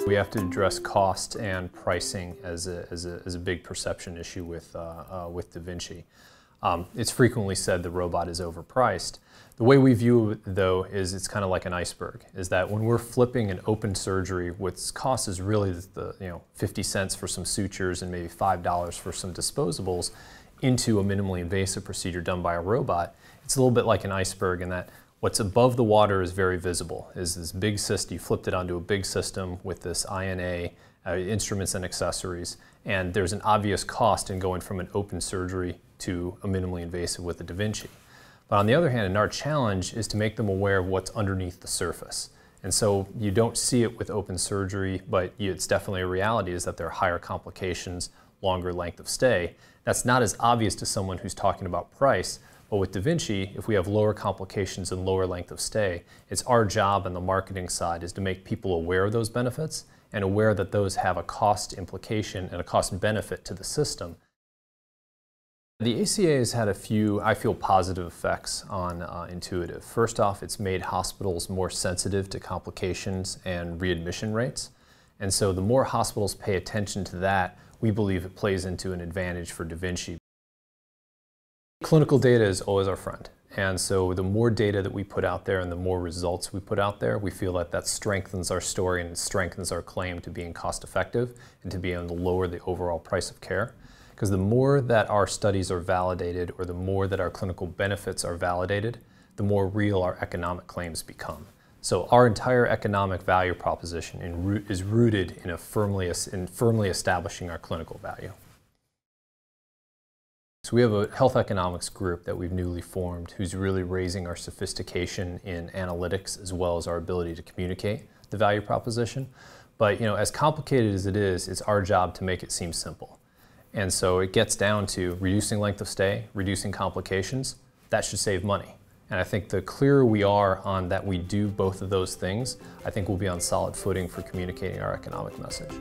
We have to address cost and pricing as a big perception issue with Da Vinci. It's frequently said the robot is overpriced. The way we view it, though, is it's kind of like an iceberg, is that when we're flipping an open surgery, what's cost is really the 50 cents for some sutures and maybe $5 for some disposables into a minimally invasive procedure done by a robot. It's a little bit like an iceberg in that what's above the water is very visible, is this big system. You flipped it onto a big system with this INA, instruments and accessories, and there's an obvious cost in going from an open surgery to a minimally invasive with a Da Vinci. But on the other hand, our challenge is to make them aware of what's underneath the surface. And so you don't see it with open surgery, but it's definitely a reality is that there are higher complications, longer length of stay. That's not as obvious to someone who's talking about price. But with Da Vinci, if we have lower complications and lower length of stay, it's our job on the marketing side is to make people aware of those benefits and aware that those have a cost implication and a cost benefit to the system. The ACA has had a few, I feel, positive effects on Intuitive. First off, it's made hospitals more sensitive to complications and readmission rates. And so the more hospitals pay attention to that, we believe it plays into an advantage for Da Vinci. Clinical data is always our friend, and so the more data that we put out there and the more results we put out there, we feel that that strengthens our story and it strengthens our claim to being cost effective and to being able to lower the overall price of care. Because the more that our studies are validated or the more that our clinical benefits are validated, the more real our economic claims become. So our entire economic value proposition is rooted in firmly establishing our clinical value. So we have a health economics group that we've newly formed who's really raising our sophistication in analytics as well as our ability to communicate the value proposition. But as complicated as it is, it's our job to make it seem simple. And so it gets down to reducing length of stay, reducing complications. That should save money. And I think the clearer we are on that we do both of those things, I think we'll be on solid footing for communicating our economic message.